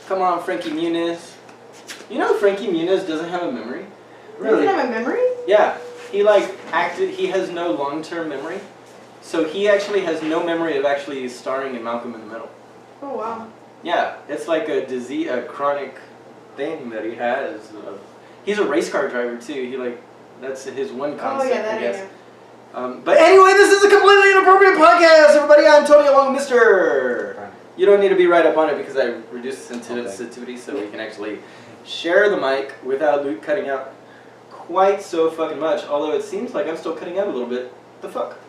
Come on, Frankie Muniz. You know Frankie Muniz doesn't have a memory? Really? Doesn't have a memory? Yeah. He he has no long-term memory. So he actually has no memory of actually starring in Malcolm in the Middle. Oh, wow. Yeah, it's like a disease, a chronic thing that he has. He's a race car driver too. That's his one concept, I guess. But anyway, this is a completely inappropriate podcast, everybody. I'm Tony along with Mr. You don't need to be right up on it because I reduced the sensitivity so we can actually share the mic without Luke cutting out quite so fucking much. Although it seems like I'm still cutting out a little bit. The fuck?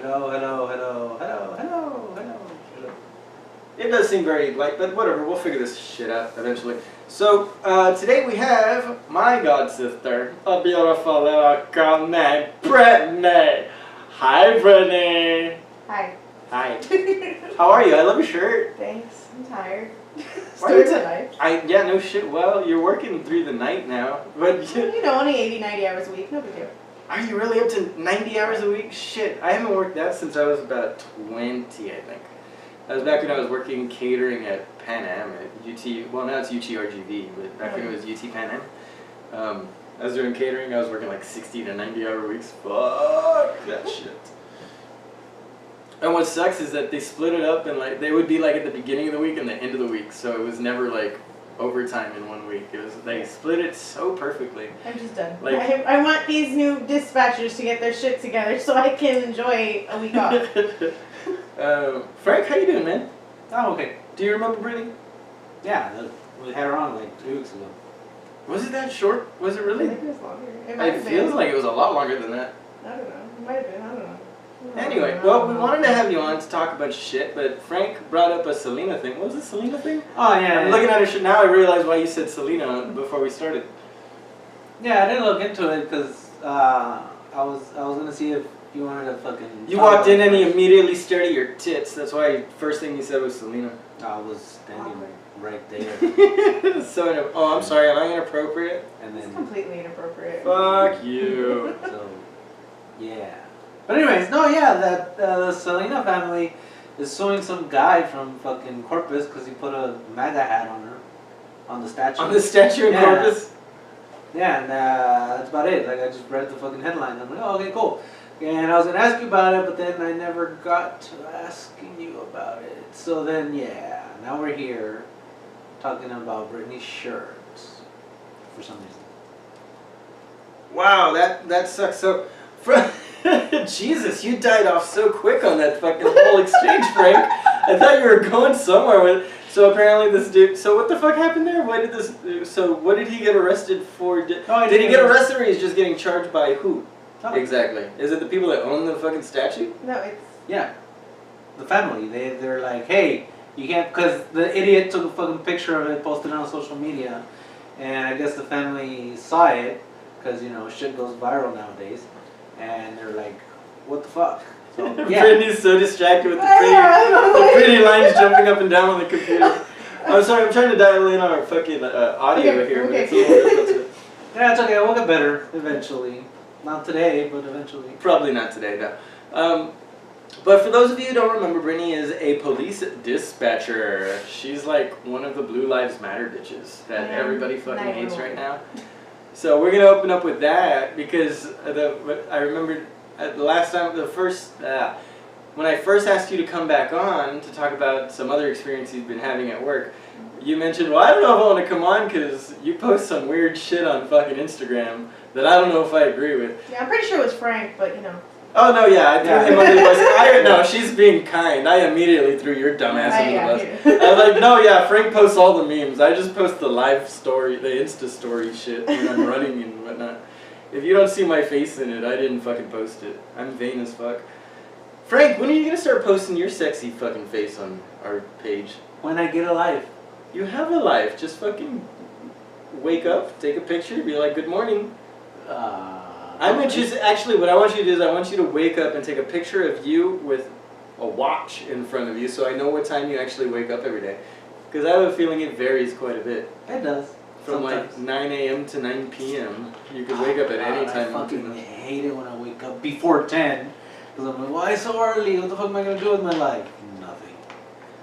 Hello, hello, hello, hello, hello, hello, hello. It does seem very light, but whatever. We'll figure this shit out eventually. So, today we have my god sister, a beautiful little girl named Britney. Hi, Britney. Hi. Hi. How are you? I love your shirt. Thanks. I'm tired. Why are you tonight? Yeah, no shit. Well, you're working through the night now. But only 80, 90 hours a week. No big deal. Are you really up to 90 hours a week? Shit, I haven't worked that since I was about 20, I think. That was back when I was working catering at Pan Am at UT. Well, now it's UTRGV, but back when it was UT Pan Am. I was doing catering. I was working like 60 to 90 hour weeks. Fuck that shit. And what sucks is that they split it up and they would be at the beginning of the week and the end of the week. So it was never overtime in 1 week. They split it so perfectly. I'm just done. I want these new dispatchers to get their shit together so I can enjoy a week off. Frank, how you doing, man? Oh, okay. Do you remember Britney? Yeah, we had her on 2 weeks ago. Was it that short? Was it really? I think it was longer. It feels like it was a lot longer than that. I don't know. It might have been. I don't know. Anyway, well, we wanted to have you on to talk a bunch of shit, but Frank brought up a Selena thing. What was the Selena thing? Oh, yeah. I'm looking at her shit now. I realize why you said Selena before we started. Yeah, I didn't look into it because I was gonna see if you wanted to fucking. You walked in and he immediately stared at your tits. That's why first thing you said was Selena. I was standing right there. So, I'm sorry. Am I inappropriate? And then it's completely inappropriate. Fuck you. So, yeah. But anyways, no, yeah, that the Selena family is suing some guy from fucking Corpus because he put a MAGA hat on her, on the statue. On the statue in Corpus? Yeah, and that's about it. I just read the fucking headline. I'm like, oh, okay, cool. And I was going to ask you about it, but then I never got to asking you about it. So then, yeah, now we're here talking about Britney's shirts for some reason. Wow, that sucks. So, Jesus, you died off so quick on that fucking whole exchange, Frank. I thought you were going somewhere with it. So apparently this dude, so what the fuck happened there? What did he get arrested for? Did he get arrested or he's just getting charged by who? Oh. Exactly. Is it the people that own the fucking statue? No, it's... Yeah. The family. They're like, hey, you can't, because the idiot took a fucking picture of it, posted it on social media, and I guess the family saw it, because, shit goes viral nowadays. And they're like, what the fuck? So, yeah. Britney's so distracted with the pretty lines jumping up and down on the computer. I'm sorry, I'm trying to dial in on our fucking audio here. Okay. Yeah, it's okay. We'll get better eventually. Not today, but eventually. Probably not today, no. But for those of you who don't remember, Britney is a police dispatcher. She's like one of the Blue Lives Matter bitches that everybody fucking hates right now. So we're gonna open up with that because I remember the last time when I first asked you to come back on to talk about some other experience you've been having at work, you mentioned, well, I don't know if I want to come on because you post some weird shit on fucking Instagram that I don't know if I agree with. Yeah, I'm pretty sure it was Frank, but Oh no, yeah, I threw him under the bus. No, she's being kind. I immediately threw your dumbass under the bus. I was like, no, yeah, Frank posts all the memes. I just post the live story, the Insta story shit when I'm running and whatnot. If you don't see my face in it, I didn't fucking post it. I'm vain as fuck. Frank, when are you gonna start posting your sexy fucking face on our page? When I get a life. You have a life. Just fucking wake up, take a picture, be like, good morning. Actually, what I want you to do is I want you to wake up and take a picture of you with a watch in front of you so I know what time you actually wake up every day. Because I have a feeling it varies quite a bit. It does. From sometimes. 9 a.m. to 9 p.m. You could wake up at any time. I fucking hate it when I wake up before 10. Because I'm like, why so early? What the fuck am I going to do with my life?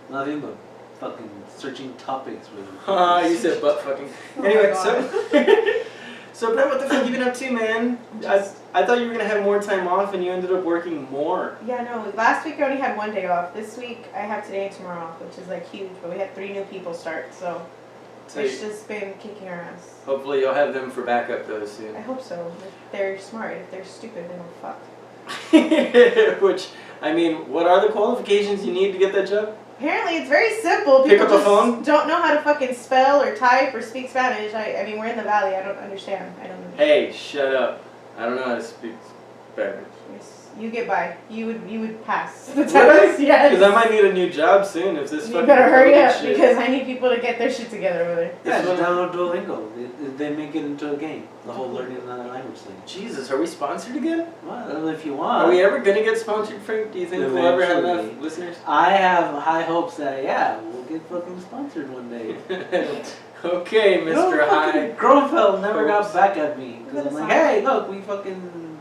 Nothing but fucking searching topics with. You said butt fucking. Oh Anyway, my so so Brett, what the fuck you been up to, man? I thought you were gonna have more time off, and you ended up working more. Yeah, no. Last week I only had 1 day off. This week I have today and tomorrow off, which is like huge. But we had 3 new people start, so it's just been kicking our ass. Hopefully you'll have them for backup though soon. I hope so. If they're smart. If they're stupid, then we're fucked. Which, I mean, what are the qualifications you need to get that job? Apparently it's very simple. Pick People up a just phone? don't know how to fucking spell or type or speak Spanish. I mean, we're in the valley. I don't understand. Hey, shut up. I don't know how to speak Spanish. Yes, you get by. You would pass the test. Really? Yes. Because I might need a new job soon if this You fucking better hurry COVID up shit. because I need people to get their shit together over there. Yeah, just download Duolingo. They make it into a game. The whole learning another language thing. Jesus, are we sponsored again? Well, I don't know if you want. Are we ever gonna get sponsored, Frank? Do you think we'll ever have enough Eventually. listeners? I have high hopes that, yeah, we'll get fucking sponsored one day. Okay, Mr. You know, High. fucking Groenfeld never got Hopes. back at me. Because I'm like, hey, look, we fucking...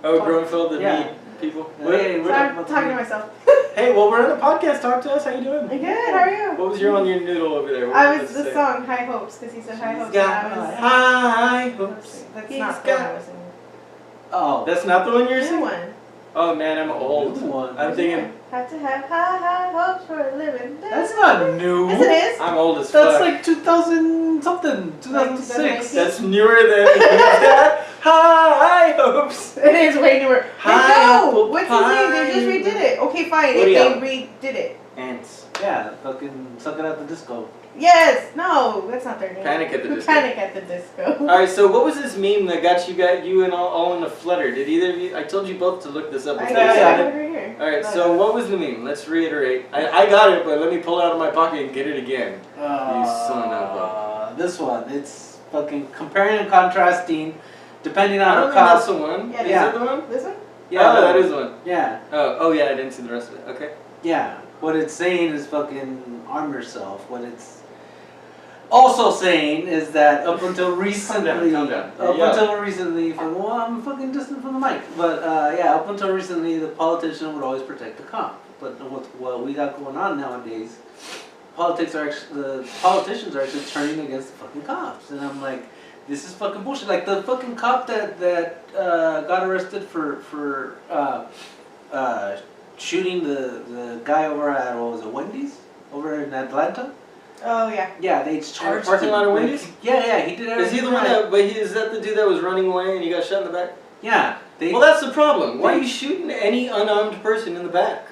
Oh, Groenfeld, the Yeah. meat people. Hey, So I'm talking to myself. Hey, well, we're on a podcast. Talk to us. How you doing? Good, how are you? What was your on your noodle over there? What I did was it the say? song High Hopes because he said High He's Hopes. got and I was, high hopes. That's He's not the got- one I was singing. Oh, That's not the one you're New singing? one. Oh, man, I'm old. New one. I'm thinking, Have to have high hopes for a living. that's not new. Yes, it is. I'm old as That's fuck. like 2000 something, 2006. That's newer than He's got high hopes. It is way newer. High No, apple what's his name? They just pie. redid it. Okay, fine. Woody If Allen. they redid it. Ants. Yeah, fucking suck it out the disco. Yes. No, that's not their name. Panic at the Disco. Panic at the Disco. Alright, so what was this meme that got you and all in a flutter? Did either of you, I told you both to look this up. I before got you it said over here. Alright, so what was the meme? Let's reiterate. I got it, but let me pull it out of my pocket and get it again. son of This one, it's fucking comparing and contrasting, depending I on don't the think that's cost. the one. Yeah, Is yeah. it the one? This one? Yeah, Oh, that is one. Yeah, Oh, yeah, I didn't see the rest of it. Okay. yeah. What it's saying is fucking arm yourself. What it's also saying is that up until recently, calm down. up Yeah. until recently, well, I'm fucking distant from the mic, but yeah, up until recently, the politician would always protect the cop. But what we got going on nowadays, the politicians are actually turning against the fucking cops, and I'm like, this is fucking bullshit. Like the fucking cop that got arrested for shooting the guy over at, what was it, Wendy's over in Atlanta. Oh, yeah. Yeah, they charged parking him, lot of like, Wendy's? Yeah, he did everything. Is he the one right. that, but is that the dude that was running away and he got shot in the back? Yeah, they. Well, that's the problem. Why are you shooting any unarmed person in the back?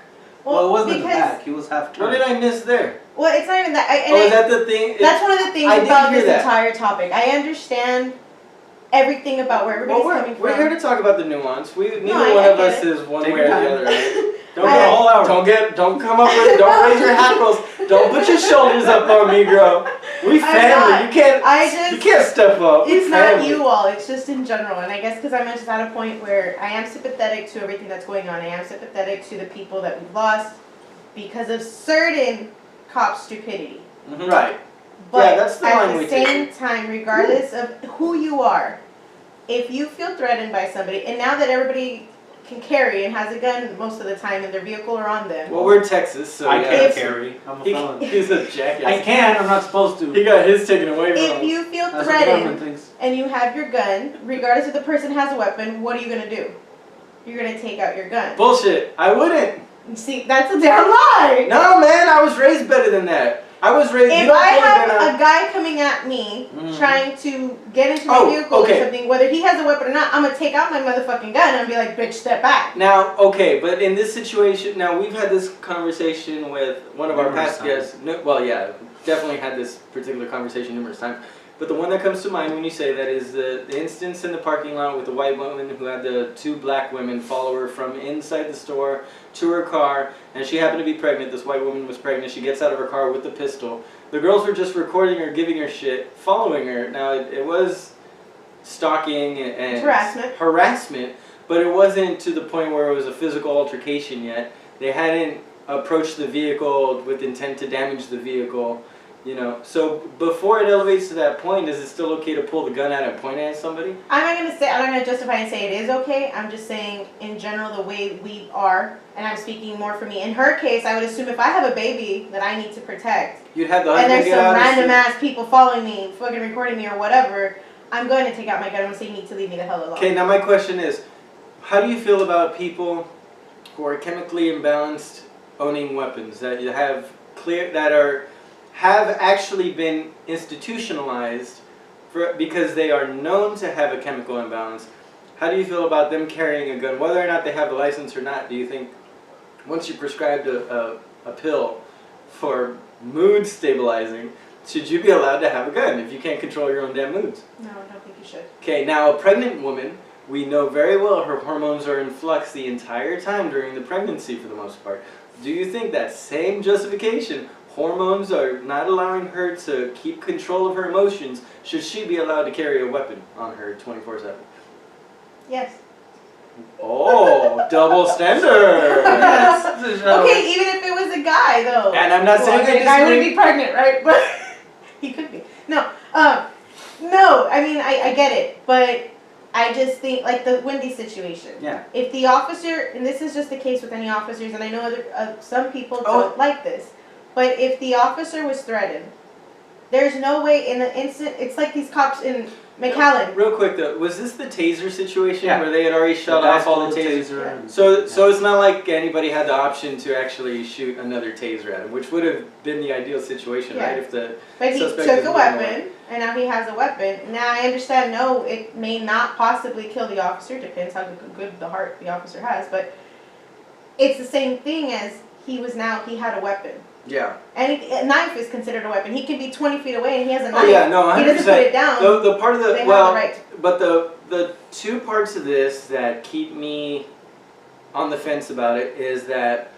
Well, it wasn't in the because- back. He was half What turned. did I miss there? Well, it's not even that. Is that the thing? That's one of the things I did about hear this that. entire topic. I understand everything about where everybody's Well, coming we're from. here to talk about the nuance. Neither I one of get us it. is one Take way your or the time. other. Right? Don't Right. get Whole hour. Don't come up with. Don't raise your hackles. Don't put your shoulders up on me, girl. We I'm family. not. You can't. I just. You can't step up. It's We not family. you all, it's just in general. And I guess because I'm just at a point where I am sympathetic to everything that's going on. I am sympathetic to the people that we've lost because of certain cop stupidity. Mhm. Right. But that's the line at we the take. same time, regardless of who you are, if you feel threatened by somebody, and now that everybody can carry and has a gun most of the time in their vehicle or on them, Well, we're in Texas, so I yeah. can't If- carry. I'm a He- felon. he's a jackass. I can. I'm not supposed to. He got his taken away from if him. you feel That's what the government threatened thinks. and you have your gun, regardless if the person has a weapon, what are you going to do? You're going to take out your gun. Bullshit. I wouldn't. See, that's a damn lie! No, man. I was raised better than that. I was raised. If I have a guy coming at me Mhm. trying to get into my Oh, vehicle okay. or something, whether he has a weapon or not, I'm gonna take out my motherfucking gun and be like, bitch, step back. Now, okay, but in this situation, now we've had this conversation with one of our Numerous past guests. No, well, yeah, definitely had this particular conversation numerous times. But the one that comes to mind when you say that is the instance in the parking lot with the white woman who had the two black women follow her from inside the store to her car, and she happened to be pregnant. This white woman was pregnant. She gets out of her car with the pistol. The girls were just recording her, giving her shit, following her. Now, it was stalking and It's harassment. but it wasn't to the point where it was a physical altercation yet. They hadn't approached the vehicle with intent to damage the vehicle. You know, so before it elevates to that point, is it still okay to pull the gun out and point it at somebody? I'm not gonna justify and say it is okay. I'm just saying in general the way we are, and I'm speaking more for me. In her case, I would assume if I have a baby that I need to protect, You'd have the and husband there's get some out random ass people following me, fucking recording me or whatever, I'm going to take out my gun and say you need to leave me the hell alone. Okay, now my question is, how do you feel about people who are chemically imbalanced owning weapons that you have have actually been institutionalized because they are known to have a chemical imbalance? How do you feel about them carrying a gun, whether or not they have a license or not? Do you think once you prescribed a pill for mood stabilizing, should you be allowed to have a gun if you can't control your own damn moods? No, I don't think you should. Okay, now a pregnant woman, we know very well her hormones are in flux the entire time during the pregnancy for the most part. Do you think that same justification, hormones are not allowing her to keep control of her emotions, should she be allowed to carry a weapon on her 24/7? Yes. Oh, double standard! Yes. Okay, even if it was a guy though. And I'm not saying a guy wouldn't be pregnant, right? But he could be. No, no. I mean, I get it, but I just think like the Wendy situation. Yeah. If the officer, and this is just the case with any officers, and I know some people don't like this, but if the officer was threatened, there's no way in the instant. It's like these cops in McAllen. Real quick though, was this the taser situation Yeah. where they had already shut off all the tasers? and- So it's not like anybody had the option to actually shoot another taser at him, which would have been the ideal situation, Yeah. right? If the But he suspect took is a moving weapon, and now he has a weapon. Now I understand. No, it may not possibly kill the officer. Depends how good the heart the officer has, but it's the same thing as he had a weapon. Yeah. And a knife is considered a weapon. He can be 20 feet away and he has a knife. Oh yeah, no, 100%. He doesn't put it down. The part of the They have the right. but the two parts of this that keep me on the fence about it is that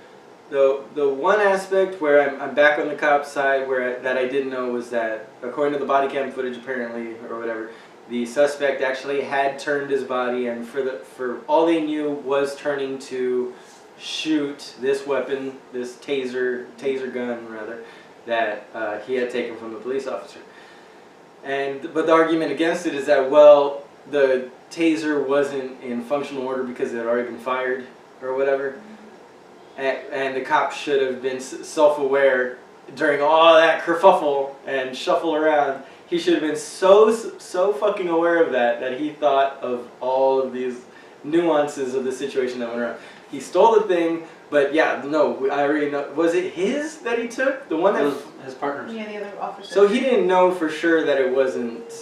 the one aspect where I'm back on the cop's side that I didn't know was that according to the body cam footage apparently or whatever, the suspect actually had turned his body and for all they knew was turning to shoot this weapon, this taser gun rather, that he had taken from the police officer. But the argument against it is that, well, the taser wasn't in functional order because it had already been fired or whatever, and the cop should have been self-aware during all that kerfuffle and shuffle around. He should have been so fucking aware of that he thought of all of these nuances of the situation that went around. He stole the thing, but yeah, no, I already know. Was it his that he took? The one that was his partner's. Yeah, the other officer. So he didn't know for sure that it wasn't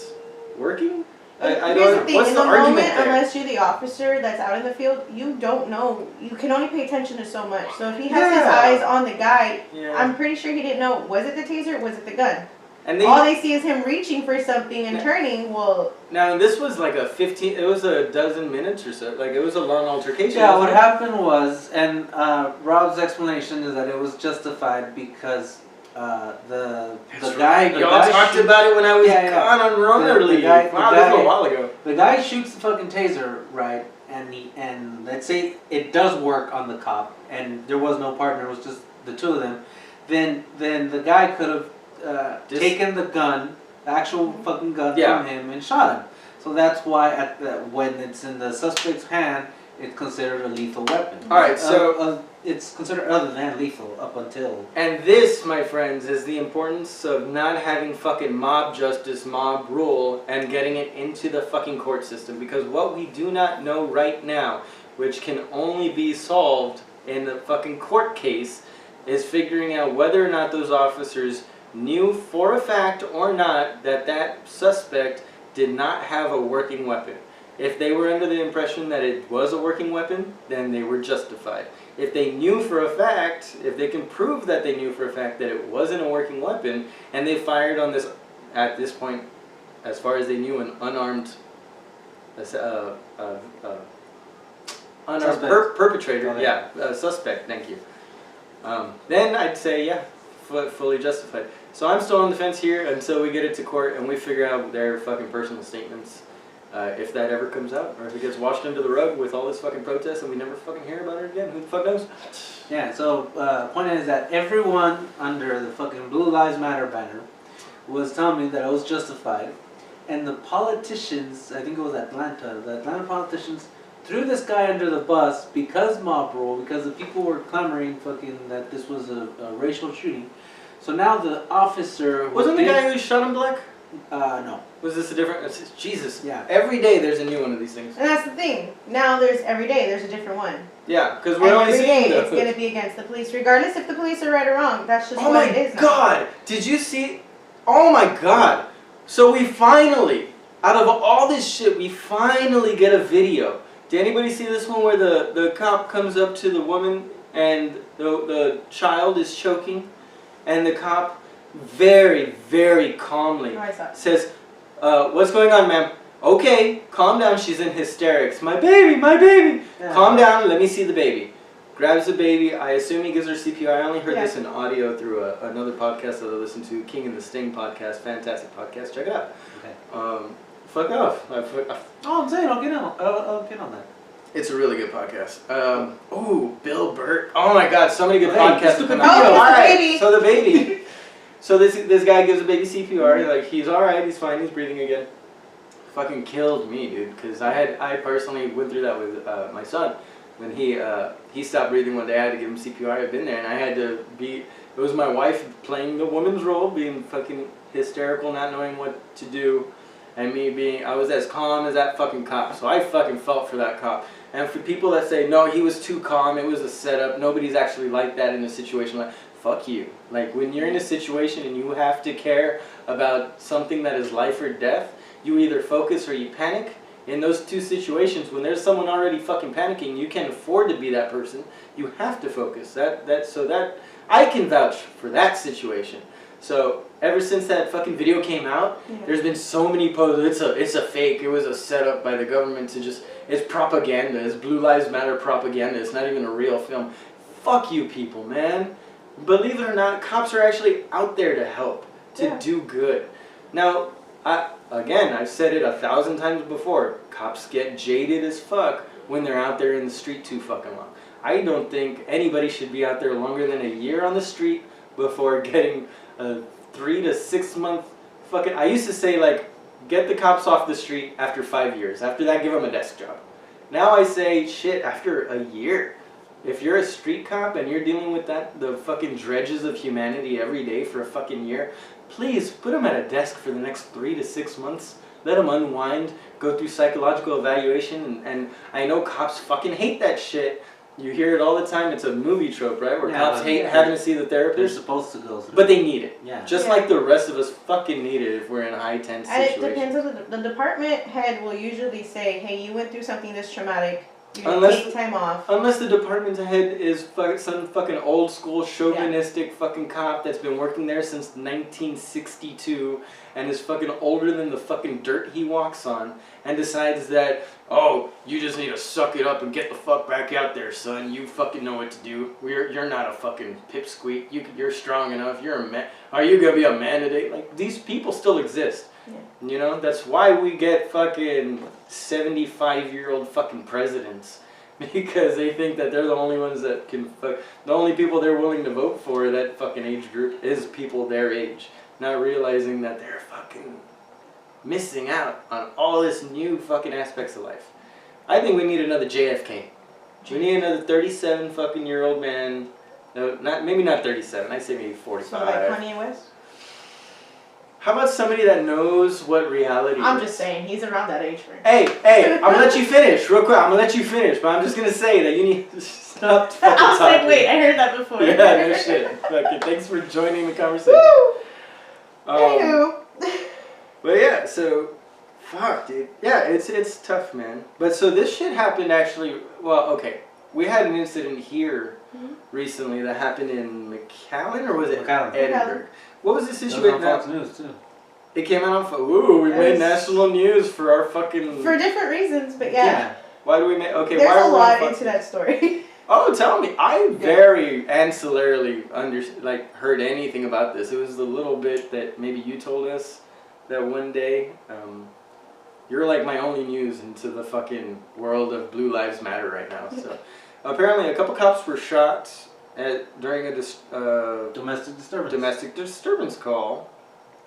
working? I Here's don't the thing, what's in the the argument moment, there? unless you're the officer that's out in the field, you don't know. You can only pay attention to so much. So if he has his eyes on the guy, Yeah. I'm pretty sure he didn't know. Was it the taser? Was it the gun? And All they see is him reaching for something and turning. Well, now this was like it was a dozen minutes or so. Like it was a long altercation. Yeah, what wasn't it? happened was, and Rob's explanation is that it was justified because the guy Y'all talked about it when I was gone on runner leave. Wow, this was a while ago. The guy shoots the fucking taser, right? And let's say it does work on the cop, and there was no partner; it was just the two of them. Then the guy could have taken the gun, the actual fucking gun from him, and shot him. So that's why when it's in the suspect's hand, it's considered a lethal weapon. All right, so it's considered other than lethal up until. And this, my friends, is the importance of not having fucking mob justice, mob rule, and getting it into the fucking court system. Because what we do not know right now, which can only be solved in the fucking court case, is figuring out whether or not those officers knew for a fact or not that suspect did not have a working weapon. If they were under the impression that it was a working weapon, then they were justified. If they knew for a fact, if they can prove that they knew for a fact that it wasn't a working weapon, and they fired on this, at this point, as far as they knew, an unarmed perpetrator, suspect, thank you. Then I'd say, yeah, fully justified. So I'm still on the fence here until we get it to court and we figure out their fucking personal statements. If that ever comes out, or if it gets washed under the rug with all this fucking protest and we never fucking hear about it again, who the fuck knows? Yeah, so point is that everyone under the fucking Blue Lives Matter banner was telling me that I was justified. And the politicians, I think it was Atlanta, the Atlanta politicians threw this guy under the bus because mob rule, because the people were clamoring fucking that this was a racial shooting. So now the officer... Wasn't the guy who shot him black? No. Was this a different... Jesus. Yeah. Every day there's a new one of these things. And that's the thing. Now every day there's a different one. Yeah, because we're only every seeing day it's going to be against the police, regardless if the police are right or wrong. That's just what it is now. Oh my God! Did you see... Oh my God! So we finally, out of all this shit, we finally get a video. Did anybody see this one where the cop comes up to the woman and the child is choking? And the cop very, very calmly says, what's going on, ma'am? Okay, calm down, she's in hysterics. My baby, my baby! Yeah. Calm down, let me see the baby. Grabs the baby, I assume he gives her CPR. I only heard this in audio through another podcast that I listened to, King and the Sting podcast, fantastic podcast, check it out. Okay. Fuck off. I'm saying, I'll get on that. It's a really good podcast. Bill Burr. Oh my God, so many good podcasts. Baby. So the baby. So this guy gives the baby CPR. Like, he's all right. He's fine. He's breathing again. Fucking killed me, dude. Because I personally went through that with my son. When he stopped breathing one day, I had to give him CPR. I've been there, and I had to be. It was my wife playing the woman's role, being fucking hysterical, not knowing what to do, and I was as calm as that fucking cop. So I fucking felt for that cop. And for people that say, no, he was too calm, it was a setup, nobody's actually like that in a situation like, fuck you. Like, when you're in a situation and you have to care about something that is life or death, you either focus or you panic. In those two situations, when there's someone already fucking panicking, you can't afford to be that person. You have to focus. I can vouch for that situation. So ever since that fucking video came out, there's been so many posts. It's a fake. It was a setup by the government to just. It's propaganda. It's Blue Lives Matter propaganda. It's not even a real film. Fuck you people, man. Believe it or not, cops are actually out there to help, to do good. Now, I've said it 1,000 times before. Cops get jaded as fuck when they're out there in the street too fucking long. I don't think anybody should be out there longer than a year on the street before getting a 3 to 6 month fucking... I used to say, like, get the cops off the street after 5 years. After that, give them a desk job. Now I say, shit, after a year. If you're a street cop and you're dealing with the fucking dredges of humanity every day for a fucking year, please put them at a desk for the next 3 to 6 months. Let them unwind, go through psychological evaluation, and I know cops fucking hate that shit. You hear it all the time. It's a movie trope, right? Where cops hate having to see the therapist. They're supposed to go through. But they need it. Yeah. Just like the rest of us fucking need it if we're in a high tense situation. And it depends on the department head will usually say, hey, you went through something this traumatic. You're going to take time off. Unless the department head is some fucking old school chauvinistic fucking cop that's been working there since 1962 and is fucking older than the fucking dirt he walks on and decides that, oh, you just need to suck it up and get the fuck back out there, son. You fucking know what to do. You're not a fucking pipsqueak. You're strong enough. You're a man. Are you going to be a man today? Like, these people still exist. Yeah. You know, that's why we get fucking 75-year-old fucking presidents. Because they think that they're the only ones that can fuck. The only people they're willing to vote for that fucking age group is people their age. Not realizing that they're fucking missing out on all this new fucking aspects of life. I think we need another JFK. We need another 37 fucking year old man. No, maybe not 37. I say maybe 45. So like Kanye West? How about somebody that knows what reality is? I'm just saying, he's around that age range. Hey, I'm gonna let you finish, real quick. I'm gonna let you finish, but I'm just gonna say that you need to stop fucking I was talking. like, wait, I heard that before. Yeah, no shit. Okay, thanks for joining the conversation. Woo! But yeah, so, fuck, dude. Yeah, it's tough, man. But so this shit happened actually, well, okay. We had an incident here recently that happened in McAllen, or was it Edinburgh? What was the situation? It was on Fox News, too. It came out on Fox. Ooh, we made national news for our fucking... For different reasons, but yeah. Why do we make... Okay, There's why are a we lot into that story. Oh, tell me. I very ancillarily heard anything about this. It was the little bit that maybe you told us that one day. You're like my only news into the fucking world of Blue Lives Matter right now. So apparently a couple cops were shot during a domestic disturbance call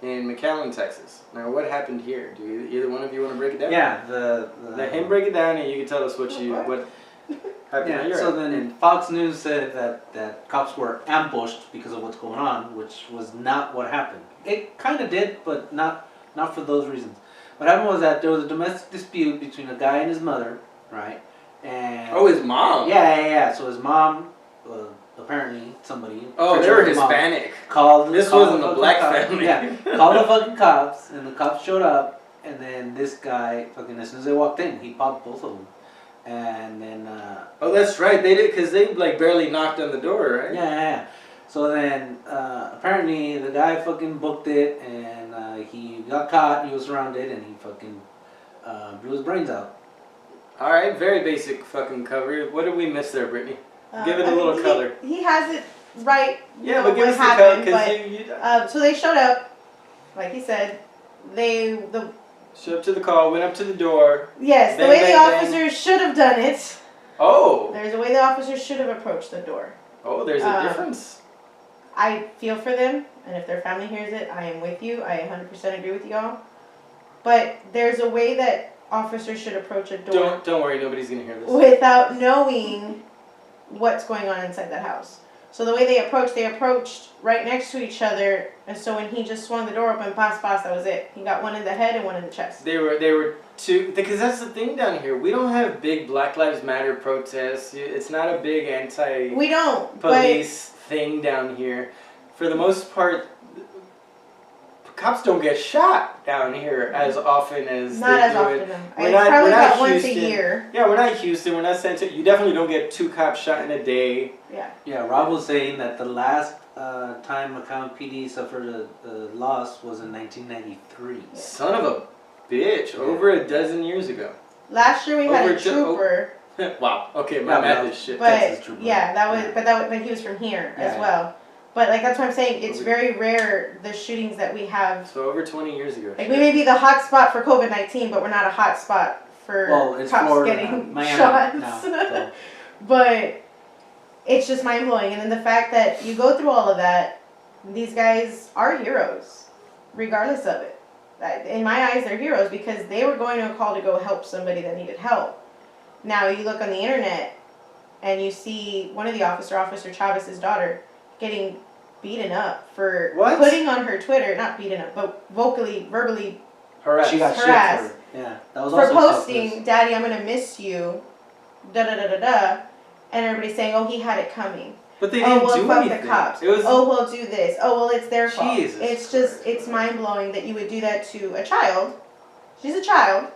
in McAllen, Texas. Now, what happened here? Do either one of you want to break it down? Yeah, Let him break it down, and you can tell us what happened. Yeah. So then Fox News said that cops were ambushed because of what's going on, which was not what happened. It kind of did, but not for those reasons. What happened was that there was a domestic dispute between a guy and his mother, right? And his mom. Yeah. So his mom, apparently somebody. Oh, they were Hispanic. This wasn't a black family. Yeah, called the fucking cops, and the cops showed up, and then this guy, fucking, as soon as they walked in, he popped both of them, and then. Oh, that's right. They did, because they like barely knocked on the door, right? Yeah. So then, apparently, the guy fucking booked it, and he got caught. He was surrounded, and he fucking blew his brains out. All right, very basic fucking cover. What did we miss there, Brittany? Give it a little color. He has it right. Yeah, but give us the color. So they showed up, like he said. Showed up to the call, went up to the door. Yes, the way the officers should have done it. Oh. There's a way the officers should have approached the door. Oh, there's a difference. I feel for them, and if their family hears it, I am with you. I 100% agree with y'all. But there's a way that officers should approach a door. Don't worry, nobody's gonna hear this. Without knowing what's going on inside that house. So the way they approached right next to each other, and so when he just swung the door open, pass, that was it. He got one in the head and one in the chest. They were two, because that's the thing down here. We don't have big Black Lives Matter protests. It's not a big anti-police thing down here. For the most part, cops don't get shot down here as often as not they as do often. it. It's probably about once a year. Yeah, we're not Houston. We're not San Antonio. You definitely don't get 2 cops shot in a day. Yeah. Yeah, Rob was saying that the last time McAllen PD suffered a loss was in 1993. Yeah. Son of a bitch! Yeah. Over a dozen years ago. Last year we had a trooper. Wow. Okay, my math is shit. But yeah, but he was from here as well. But like that's what I'm saying. It's very rare the shootings that we have. So over 20 years ago. Like we may be the hot spot for COVID-19, but we're not a hot spot for cops getting shots. So. But it's just mind blowing. And then the fact that you go through all of that, these guys are heroes, regardless of it. In my eyes, they're heroes because they were going to a call to go help somebody that needed help. Now you look on the internet and you see one of the Officer Chavez's daughter getting beaten up for putting on her Twitter, not beaten up, but verbally harassed. She got harassed. Yeah, that was also for posting, "Daddy, I'm gonna miss you," and everybody's saying, "Oh, he had it coming." But they didn't do anything. The cops. We'll do this. It's their fault. Jesus it's mind blowing that you would do that to a child. She's a child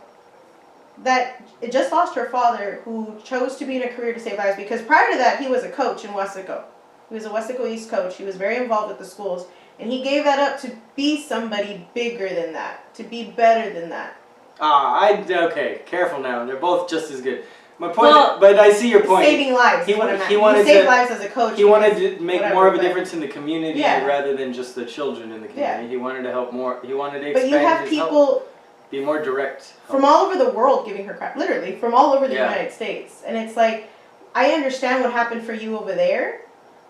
that just lost her father, who chose to be in a career to save lives. Because prior to that, he was a coach in Wesco. He was a Wesco East coach. He was very involved with the schools. And he gave that up to be somebody bigger than that. To be better than that. Okay, careful now. They're both just as good. My point, but I see your point. Saving lives. He wanted to save lives as a coach. He wanted to make more of a difference in the community rather than just the children in the community. Yeah. He wanted to help more. He wanted to expand his help. But you have people be more direct. From all over the world giving her crap. Literally, from all over the United States. And it's like, I understand what happened for you over there.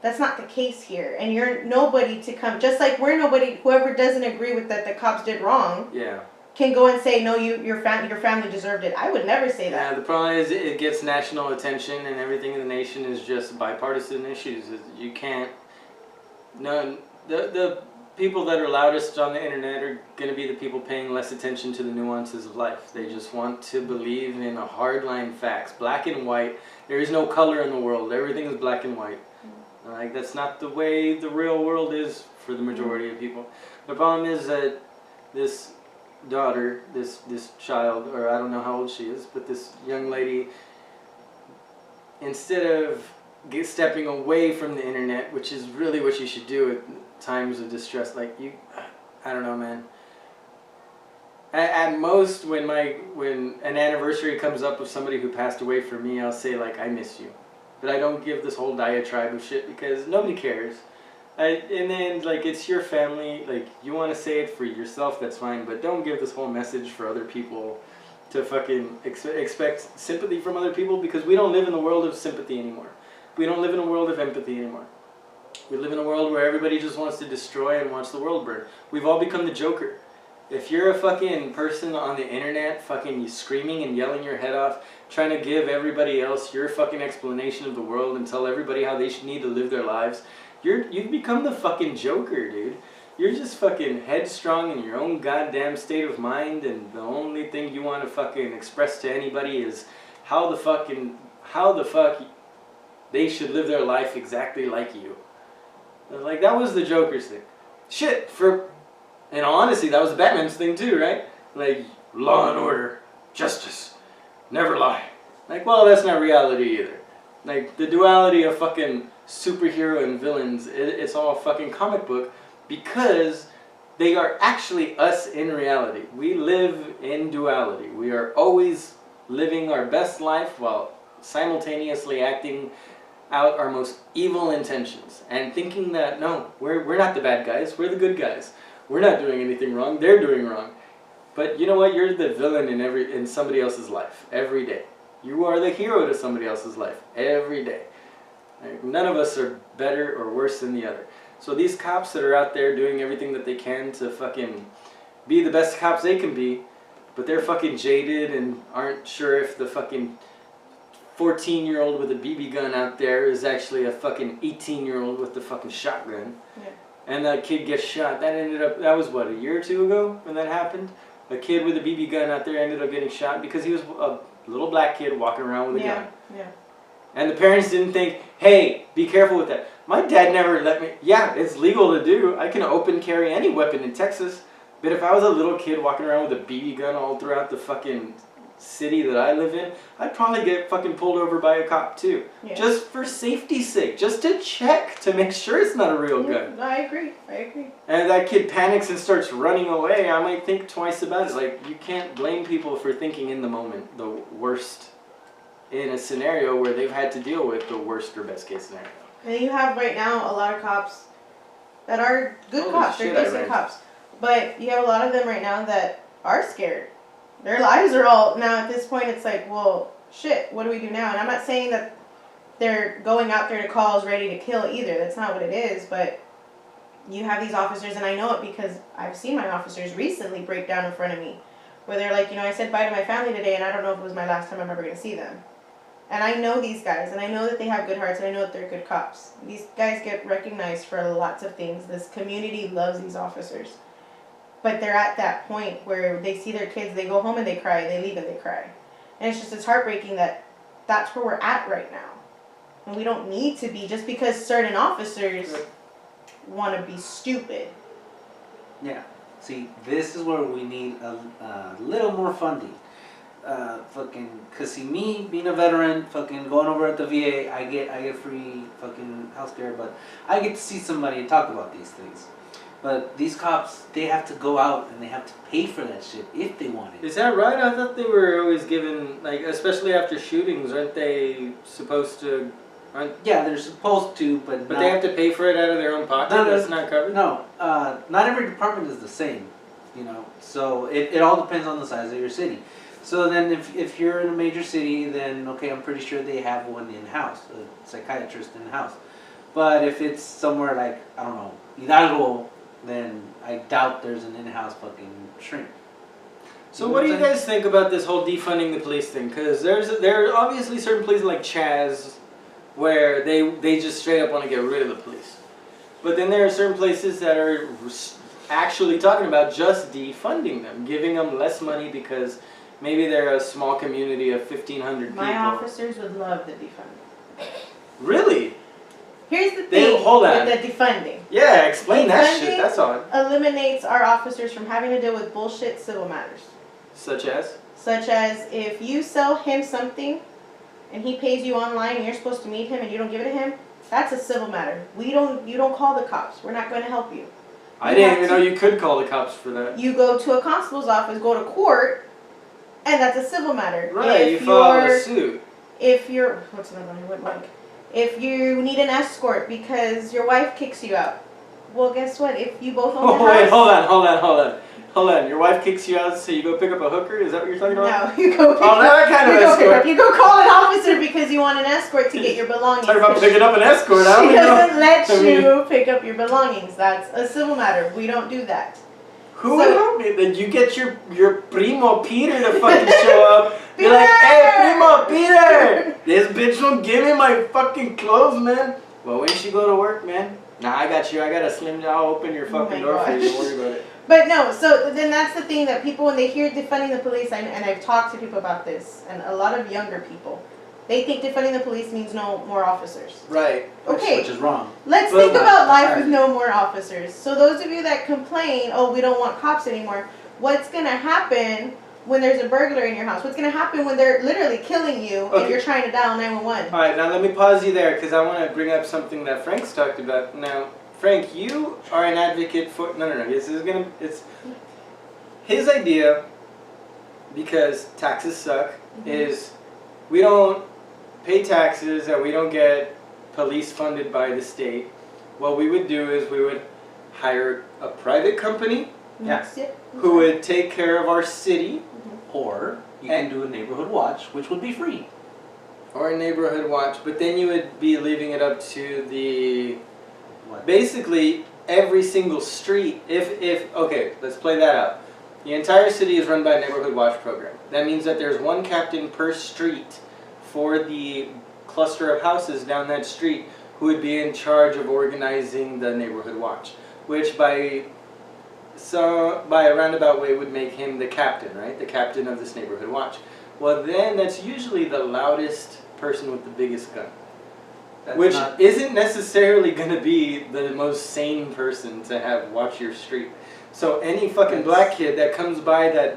That's not the case here. And you're nobody to come, just like we're nobody, whoever doesn't agree with that the cops did wrong, can go and say, no, your family deserved it. I would never say that. Yeah, the problem is it gets national attention and everything in the nation is just bipartisan issues. You can't, the people that are loudest on the internet are going to be the people paying less attention to the nuances of life. They just want to believe in a hardline facts, black and white. There is no color in the world. Everything is black and white. Like, that's not the way the real world is for the majority of people. The problem is that this daughter, this child, or I don't know how old she is, but this young lady, instead of stepping away from the internet, which is really what you should do at times of distress, like I don't know, man. At most, when an anniversary comes up of somebody who passed away for me, I'll say, like, I miss you. But I don't give this whole diatribe of shit because nobody cares. And then, like, it's your family. Like, you want to say it for yourself, that's fine. But don't give this whole message for other people to fucking expect sympathy from other people because we don't live in the world of sympathy anymore. We don't live in a world of empathy anymore. We live in a world where everybody just wants to destroy and watch the world burn. We've all become the Joker. If you're a fucking person on the internet fucking screaming and yelling your head off, trying to give everybody else your fucking explanation of the world and tell everybody how they should need to live their lives, you've become the fucking Joker, dude. You're just fucking headstrong in your own goddamn state of mind, and the only thing you want to fucking express to anybody is how the fuck they should live their life exactly like you. Like, that was the Joker's thing. Shit, in all honesty, that was Batman's thing too, right? Like, law and order, justice, never lie. Like, well, that's not reality either. Like, the duality of fucking superhero and villains, it's all fucking comic book because they are actually us in reality. We live in duality. We are always living our best life while simultaneously acting out our most evil intentions and thinking that, no, we're not the bad guys, we're the good guys. We're not doing anything wrong, they're doing wrong. But you know what? You're the villain in somebody else's life every day. You are the hero to somebody else's life every day. Like, none of us are better or worse than the other. So these cops that are out there doing everything that they can to fucking be the best cops they can be, but they're fucking jaded and aren't sure if the fucking 14-year-old with a BB gun out there is actually a fucking 18-year-old with the fucking shotgun. Yeah. And that kid gets shot. That was what, a year or two ago when that happened? A kid with a BB gun out there ended up getting shot because he was a little black kid walking around with a gun. Yeah. And the parents didn't think, hey, be careful with that. My dad never let me, yeah, it's legal to do. I can open carry any weapon in Texas. But if I was a little kid walking around with a BB gun all throughout the fucking city that I live in, I'd probably get fucking pulled over by a cop too. Yeah. Just for safety's sake. Just to check, to make sure it's not a real gun. I agree. And if that kid panics and starts running away, I might think twice about it. Like, you can't blame people for thinking in the moment the worst in a scenario where they've had to deal with the worst or best case scenario. And you have right now a lot of cops that are good cops, they're decent cops. But you have a lot of them right now that are scared. Their lives are all, now at this point it's like, well, shit, what do we do now? And I'm not saying that they're going out there to calls ready to kill either. That's not what it is. But you have these officers, and I know it because I've seen my officers recently break down in front of me. Where they're like, I said bye to my family today and I don't know if it was my last time I'm ever going to see them. And I know these guys, and I know that they have good hearts, and I know that they're good cops. These guys get recognized for lots of things. This community loves these officers. But they're at that point where they see their kids, they go home and they cry, they leave and they cry. And it's heartbreaking that that's where we're at right now. And we don't need to be, just because certain officers want to be stupid. Yeah. See, this is where we need a little more funding. Cause see, me being a veteran, fucking going over at the VA, I get free fucking healthcare, but I get to see somebody and talk about these things. But these cops, they have to go out and they have to pay for that shit if they want it. Is that right? I thought they were always given, like, especially after shootings, aren't they supposed to? Yeah, they're supposed to, but they have to pay for it out of their own pocket. That's not covered. No, not every department is the same. So it all depends on the size of your city. So then if you're in a major city, then okay, I'm pretty sure they have one in-house, a psychiatrist in-house. But if it's somewhere like, I don't know, Hidalgo, then I doubt there's an in-house fucking shrink. So what do you guys think about this whole defunding the police thing? Because there are obviously certain places like Chavez where they just straight up want to get rid of the police. But then there are certain places that are actually talking about just defunding them, giving them less money because maybe they're a small community of 1,500 people. My officers would love the defunding. Really? Here's the thing with the defunding. Yeah, explain that shit, that's all. Eliminates our officers from having to deal with bullshit civil matters. Such as? Such as if you sell him something and he pays you online and you're supposed to meet him and you don't give it to him, that's a civil matter. You don't call the cops. We're not going to help you. I didn't even know you could call the cops for that. You go to a constable's office, go to court, and that's a civil matter. Right, you file a suit. If you need an escort because your wife kicks you out, well, guess what? If you both own the house... Wait, hold on. Your wife wife kicks you out, so you go pick up a hooker? Is that what you're talking about? No, you go pick that kind of escort. You go call an officer because you want an escort to get your belongings. Talk about picking up an escort. I don't She know. doesn't let you pick up your belongings. That's a civil matter. We don't do that. Who would help me? Then you get your primo Peter to fucking show up. You're like, hey, primo Peter, this bitch won't give me my fucking clothes, man. Well, when she go to work, man? Nah, I got you. I got a slim. I'll open your fucking door for you. Don't worry about it. But no, so then that's the thing that people, when they hear defunding the police, and I've talked to people about this, and a lot of younger people, they think defunding the police means no more officers. Right. Okay. Which is wrong. Let's think about life with no more officers. So those of you that complain, oh, we don't want cops anymore, what's going to happen when there's a burglar in your house? What's going to happen when they're literally killing you and you're trying to dial 911? All right, now let me pause you there because I want to bring up something that Frank's talked about. Now, Frank, you are an advocate for... No. It's his idea, because taxes suck, is we don't pay taxes and we don't get police funded by the state. What we would do is we would hire a private company who would take care of our city. Or you can do a neighborhood watch, which would be free. Or a neighborhood watch, but then you would be leaving it up to the... What? Basically, every single street, okay, let's play that out. The entire city is run by a neighborhood watch program. That means that there's one captain per street for the cluster of houses down that street who would be in charge of organizing the neighborhood watch, which by a roundabout way would make him the captain, right? The captain of this neighborhood watch. Well, then that's usually the loudest person with the biggest gun. Which isn't necessarily going to be the most sane person to have watch your street. So any fucking black kid that comes by that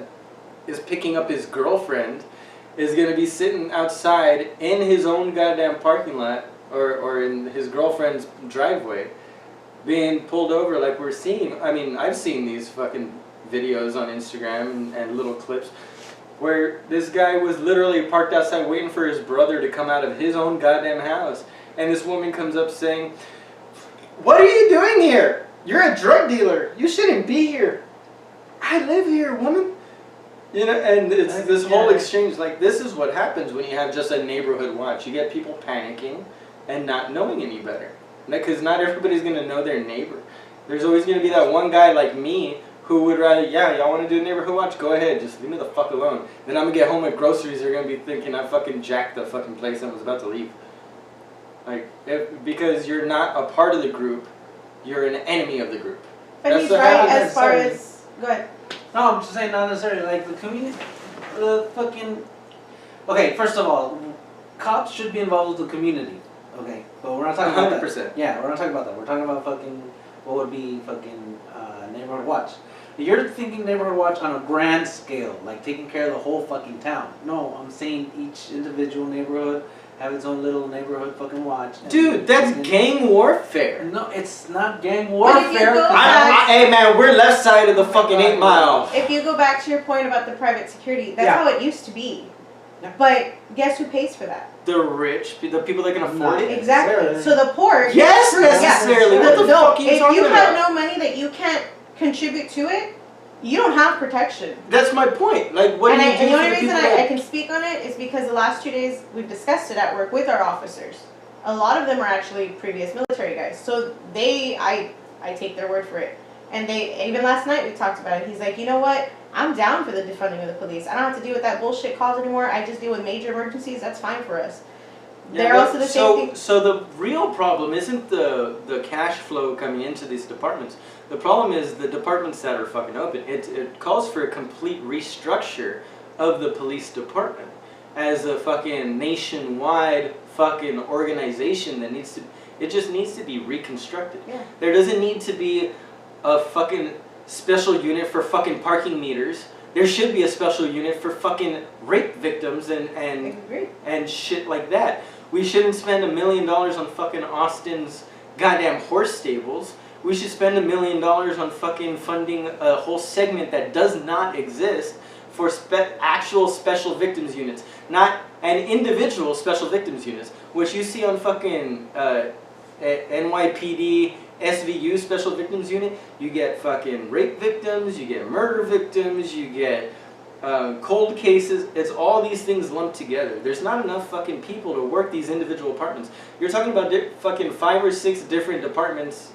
is picking up his girlfriend is going to be sitting outside in his own goddamn parking lot or in his girlfriend's driveway being pulled over like we're seeing. I mean, I've seen these fucking videos on Instagram and little clips where this guy was literally parked outside waiting for his brother to come out of his own goddamn house. And this woman comes up saying, "What are you doing here? You're a drug dealer. You shouldn't be here." "I live here, woman." You know, and it's this whole exchange. Like, this is what happens when you have just a neighborhood watch. You get people panicking and not knowing any better. Because not everybody's going to know their neighbor. There's always going to be that one guy like me who would rather, yeah, y'all want to do a neighborhood watch? Go ahead. Just leave me the fuck alone. Then I'm going to get home with groceries. They're going to be thinking I fucking jacked the fucking place and was about to leave. Like, because you're not a part of the group, you're an enemy of the group. But he's right as far as... Go ahead. No, I'm just saying not necessarily. Like, the community... The fucking... Okay, first of all, cops should be involved with the community. Okay, but we're not talking about 100%. that. Yeah, we're not talking about that. We're talking about fucking... What would be fucking neighborhood watch. You're thinking neighborhood watch on a grand scale, like taking care of the whole fucking town. No, I'm saying each individual neighborhood have its own little neighborhood fucking watch. Dude, that's gang warfare. No, it's not gang warfare. Hey man, we're left side of the fucking 8 Mile. If you go back to your point about the private security, that's how it used to be. Yeah. But guess who pays for that? The rich, the people that can afford it. Exactly. So the poor. Yes, necessarily. What the fuck are you talking about? If you have no money that you can't contribute to it, you don't have protection. That's my point. Like, what do you do? And the only reason I can speak on it is because the last 2 days we've discussed it at work with our officers. A lot of them are actually previous military guys, so I take their word for it. And even last night we talked about it. He's like, you know what? I'm down for the defunding of the police. I don't have to deal with that bullshit calls anymore. I just deal with major emergencies. That's fine for us. Yeah, they're also the same thing. So the real problem isn't the cash flow coming into these departments. The problem is the departments that are fucking open. It calls for a complete restructure of the police department as a fucking nationwide fucking organization that just needs to be reconstructed. Yeah. There doesn't need to be a fucking special unit for fucking parking meters. There should be a special unit for fucking rape victims and shit like that. We shouldn't spend $1 million on fucking Austin's goddamn horse stables. We should spend $1 million on fucking funding a whole segment that does not exist for actual special victims units, not an individual special victims units, which you see on fucking NYPD SVU, Special Victims Unit, you get fucking rape victims, you get murder victims, you get cold cases. It's all these things lumped together. There's not enough fucking people to work these individual departments. You're talking about fucking 5 or 6 different departments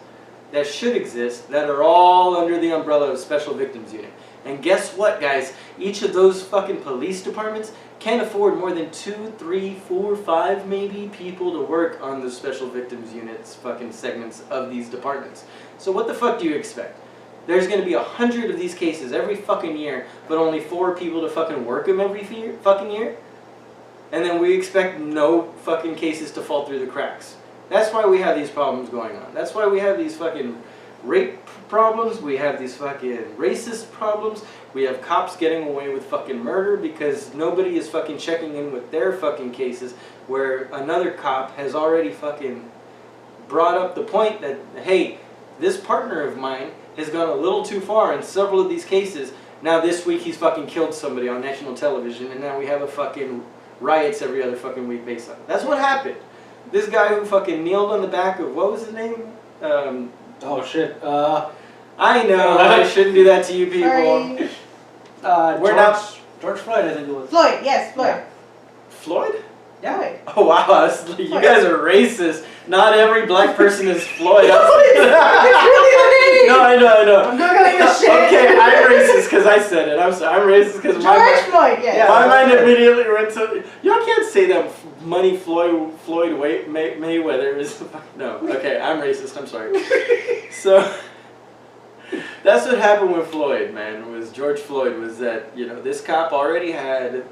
that should exist that are all under the umbrella of Special Victims Unit. And guess what, guys? Each of those fucking police departments can't afford more than 2, 3, 4, 5 maybe people to work on the Special Victims Unit's fucking segments of these departments. So what the fuck do you expect? There's going to be 100 of these cases every fucking year, but only 4 people to fucking work them every fucking year? And then we expect no fucking cases to fall through the cracks. That's why we have these problems going on. That's why we have these fucking rape problems, we have these fucking racist problems, we have cops getting away with fucking murder because nobody is fucking checking in with their fucking cases, where another cop has already fucking brought up the point that, hey, this partner of mine has gone a little too far in several of these cases. Now this week he's fucking killed somebody on national television, and now we have a fucking riots every other fucking week based on it. That's what happened. This guy who fucking kneeled on the back of, what was his name? Oh shit. I know, I shouldn't do that to you people. We're not... George Floyd, I think it was. Floyd, yes, Floyd. Yeah. Floyd? Yeah. Floyd. Oh wow, you guys are racist. Not every black person is Floyd. It's really the name. No, I know. I'm not gonna get shit. Okay, I'm racist because I said it. I'm sorry, I'm racist because George Floyd, yes. My mind immediately went to... Y'all can't say that Money Floyd Mayweather is... No, okay, I'm racist, I'm sorry. So... That's what happened with Floyd, man, was George Floyd, was that, you know, this cop already had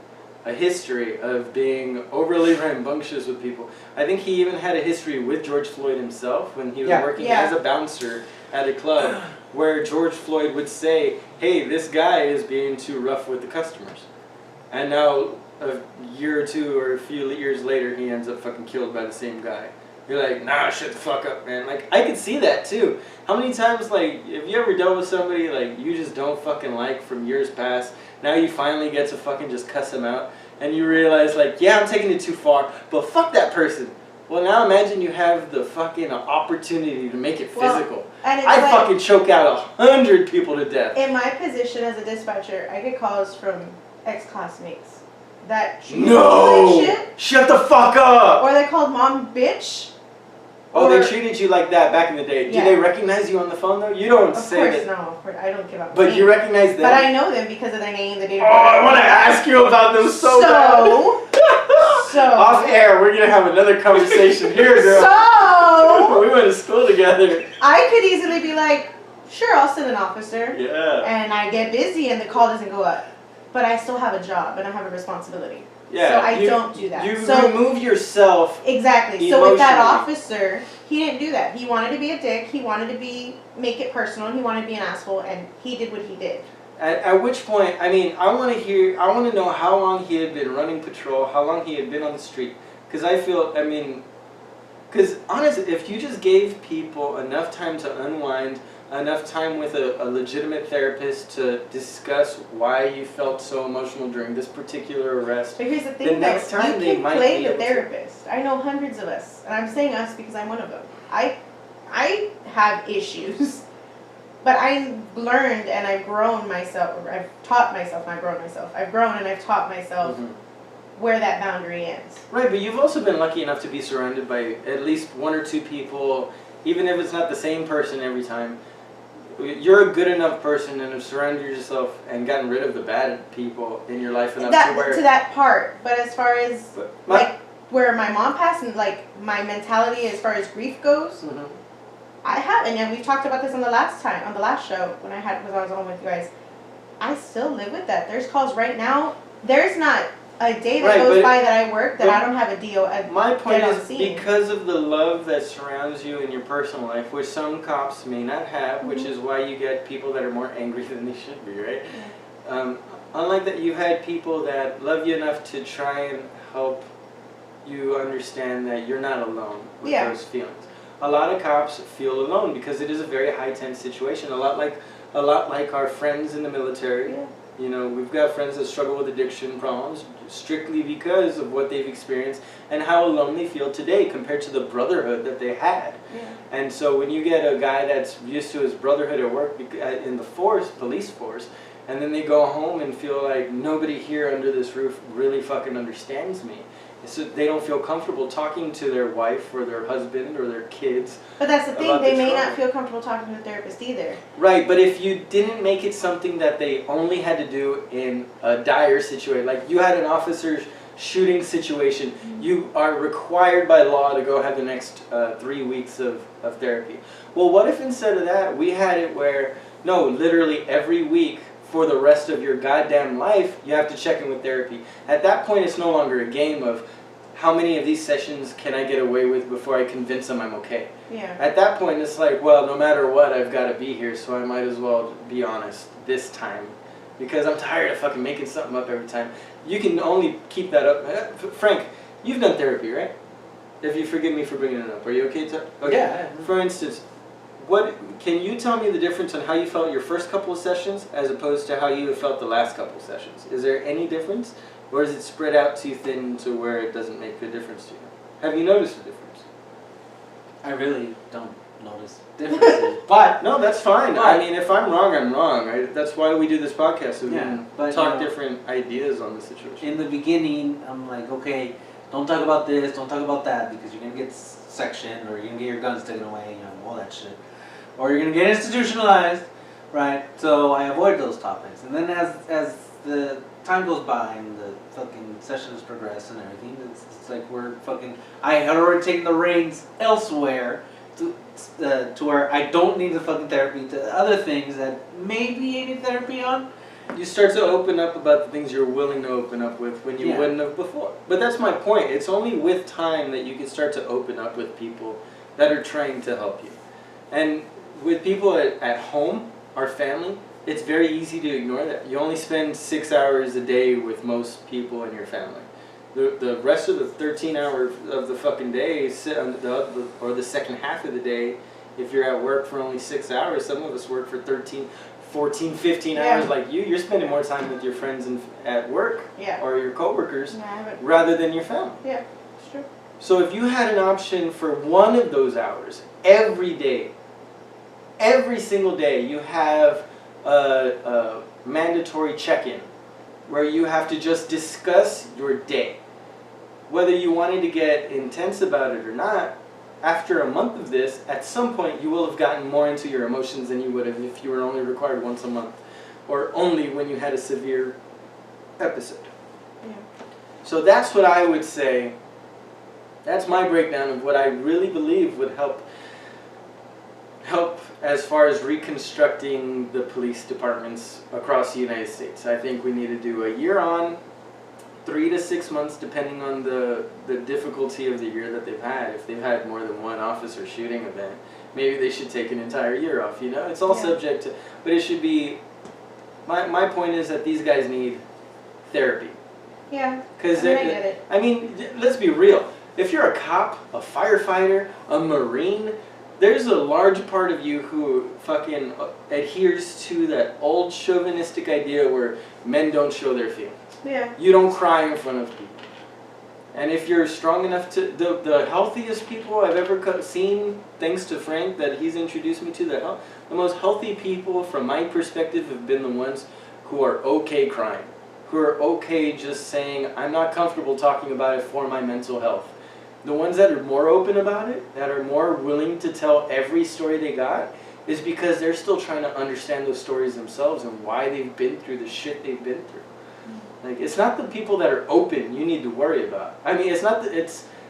a history of being overly rambunctious with people. I think he even had a history with George Floyd himself when he was working as a bouncer at a club, where George Floyd would say, hey, this guy is being too rough with the customers. And now, a year or two or a few years later, he ends up fucking killed by the same guy. You're like, nah, shut the fuck up, man. Like, I could see that, too. How many times, like, have you ever dealt with somebody, like, you just don't fucking like from years past? Now you finally get to fucking just cuss them out. And you realize, like, yeah, I'm taking it too far, but fuck that person. Well, now imagine you have the fucking opportunity to make it physical. And it's I'd like, fucking choke out 100 people to death. in my position as a dispatcher, I get calls from ex-classmates that No! shit, Shut the fuck up! or they called mom bitch. Oh, they treated you like that back in the day. Yeah. Do they recognize you on the phone, though? You don't say that. Of course, I don't give up. But you recognize them. But I know them because of their name, the date of Oh, birth. I want to ask you about them so bad. So, Off air, we're going to have another conversation here, girl. So, We went to school together. I could easily be like, sure, I'll send an officer. Yeah. And I get busy and the call doesn't go up. But I still have a job and I have a responsibility. Yeah. So I don't do that. You so, remove yourself. Exactly. So with that officer, he didn't do that. He wanted to be a dick. He wanted to make it personal. He wanted to be an asshole, and he did what he did. At which point, I mean, I want to know how long he had been running patrol, how long he had been on the street. Because because honestly, if you just gave people enough time to unwind, enough time with a legitimate therapist to discuss why you felt so emotional during this particular arrest. But here's the thing, next though. time You can play the therapist. I know hundreds of us, and I'm saying us because I'm one of them. I have issues, but I've learned and I've grown myself, or I've taught myself, not grown myself. I've grown and I've taught myself where that boundary ends. Right, but you've also been lucky enough to be surrounded by at least 1 or 2 people, even if it's not the same person every time. You're a good enough person and have surrounded yourself and gotten rid of the bad people in your life enough to that part. But as far as where my mom passed and like my mentality as far as grief goes, I haven't. And we've talked about this on the last show when I was on with you guys. I still live with that. There's calls right now. There's not a day that goes by that I work that I don't have a deal. My point is, because of the love that surrounds you in your personal life, which some cops may not have, which is why you get people that are more angry than they should be, right? Unlike that, you've had people that love you enough to try and help you understand that you're not alone with those feelings. A lot of cops feel alone because it is a very high tense situation. A lot like our friends in the military. You know, we've got friends that struggle with addiction problems strictly because of what they've experienced and how alone they feel today compared to the brotherhood that they had. Yeah. And so when you get a guy that's used to his brotherhood at work in the force, police force, and then they go home and feel like nobody here under this roof really fucking understands me. So they don't feel comfortable talking to their wife or their husband or their kids. But that's the thing, they may trouble. not feel comfortable talking to a therapist either. Right, but if you didn't make it something that they only had to do in a dire situation, like you had an officer shooting situation, you are required by law to go have the next 3 weeks of therapy. Well, what if instead of that, we had it where, no, literally every week, for the rest of your goddamn life, you have to check in with therapy. At that point, it's no longer a game of how many of these sessions can I get away with before I convince them I'm okay. Yeah. At that point, it's like, well, no matter what, I've got to be here, so I might as well be honest this time. Because I'm tired of fucking making something up every time. You can only keep that up. Frank, you've done therapy, right? If you forgive me for bringing it up. Are you okay to? Okay. Yeah. For instance, what can you tell me the difference on how you felt your first couple of sessions as opposed to how you have felt the last couple of sessions? Is there any difference, or is it spread out too thin to where it doesn't make a difference to you? Have you noticed a difference? I really don't notice differences, but No, that's fine. I mean, if I'm wrong, I'm wrong. Right? That's why we do this podcast, so we can talk different ideas on the situation. in the beginning, I'm like, okay, don't talk about this, don't talk about that, because you're gonna get sectioned, or you're gonna get your guns taken away, you know, all that shit. Or you're gonna get institutionalized, right? So I avoid those topics. And then as the time goes by and the fucking sessions progress and everything, it's like we're fucking. I had already taken the reins elsewhere to where I don't need the fucking therapy to other things that maybe I need therapy on. You start to open up about the things you're willing to open up with when you wouldn't have before. But that's my point. It's only with time that you can start to open up with people that are trying to help you. And with people at home, our family, it's very easy to ignore that. You only spend 6 hours a day with most people in your family. The rest of the 13 hours of the fucking day, or the second half of the day, if you're at work for only 6 hours, some of us work for 13, 14, 15 hours like you. You're spending more time with your friends at work or your coworkers rather than your family. Yeah, it's true. So if you had an option for one of those hours every day, every single day, you have a mandatory check-in where you have to just discuss your day. Whether you wanted to get intense about it or not, after a month of this, at some point you will have gotten more into your emotions than you would have if you were only required once a month, or only when you had a severe episode. Yeah. So that's what I would say. That's my breakdown of what I really believe would help as far as reconstructing the police departments across the United States. I think we need to do a year on, 3 to 6 months, depending on the difficulty of the year that they've had. If they've had more than one officer shooting event, maybe they should take an entire year off, you know? It's all subject to, but it should be, my point is that these guys need therapy. Yeah, Because I get it. I mean, let's be real. If you're a cop, a firefighter, a Marine, there's a large part of you who fucking adheres to that old chauvinistic idea where men don't show their feelings. Yeah. You don't cry in front of people. And if you're strong enough to, the healthiest people I've ever seen, thanks to Frank that he's introduced me to, the most healthy people from my perspective have been the ones who are okay crying, who are okay just saying, I'm not comfortable talking about it for my mental health. The ones that are more open about it, that are more willing to tell every story they got, is because they're still trying to understand those stories themselves and why they've been through the shit they've been through. Like, it's not the people that are open you need to worry about. I mean,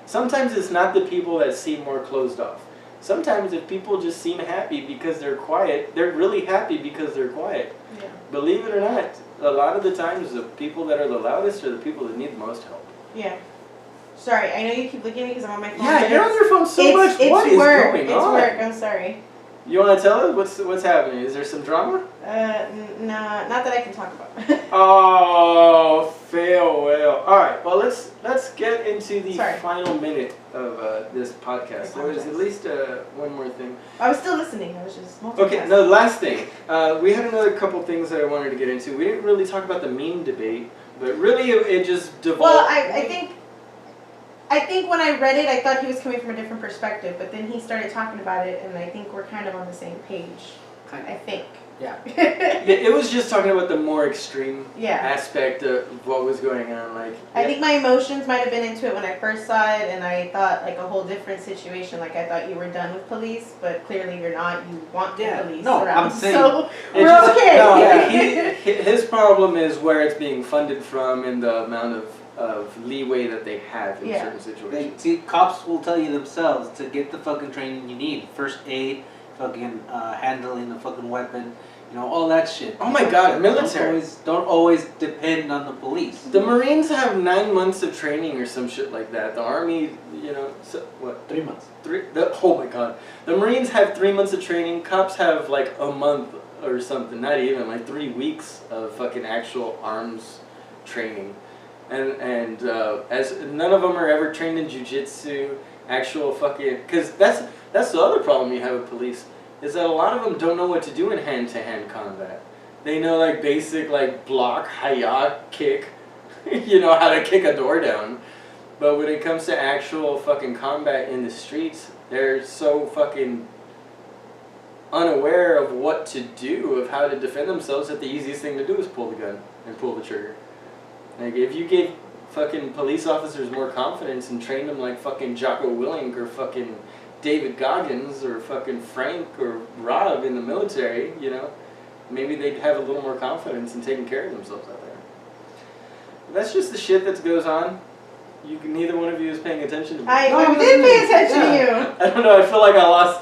sometimes it's not the people that seem more closed off. Sometimes if people just seem happy because they're quiet, they're really happy because they're quiet. Yeah. Believe it or not, a lot of the times the people that are the loudest are the people that need the most help. Yeah. Sorry, I know you keep looking at me because I'm on my phone. Yeah, you're on your phone so much. What is going on? It's work. I'm sorry. You want to tell us what's happening? Is there some drama? No, not that I can talk about. Oh, farewell. all right. Well, let's get into the Sorry. final minute of this podcast. There was at least one more thing. I was still listening. I was just multitasking. Okay, no, last thing. We had another couple things that I wanted to get into. We didn't really talk about the meme debate, but really it just devolved. Well, I think when I read it, I thought he was coming from a different perspective, but then he started talking about it, and I think we're kind of on the same page. I think. Yeah. It was just talking about the more extreme Yeah. aspect of what was going on. Like, I think my emotions might have been into it when I first saw it, and I thought like a whole different situation. Like I thought you were done with police, but clearly you're not. You want the police no, around. I'm saying so It we're just- okay. No, yeah, his problem is where it's being funded from and the amount of leeway that they have in certain situations. See, cops will tell you themselves to get the fucking training you need. First aid, fucking handling a fucking weapon, all that shit. Oh my God, military. Don't always depend on the police. The Marines have 9 months of training or some shit like that. The Army, what? 3 months. Oh my God. The Marines have 3 months of training. Cops have like a month or something. Not even, like 3 weeks of fucking actual arms training. And as none of them are ever trained in jiu-jitsu, actual fucking, because that's the other problem you have with police, is that a lot of them don't know what to do in hand-to-hand combat. They know like basic like block, hi-ya, kick, how to kick a door down. But when it comes to actual fucking combat in the streets, they're so fucking unaware of what to do, of how to defend themselves, that the easiest thing to do is pull the gun and pull the trigger. Like, if you gave fucking police officers more confidence and trained them like fucking Jocko Willink or fucking David Goggins or fucking Frank or Rob in the military, maybe they'd have a little more confidence in taking care of themselves out there. That's just the shit that goes on. Neither one of you is paying attention to me. I did pay attention to you. I don't know, I feel like I lost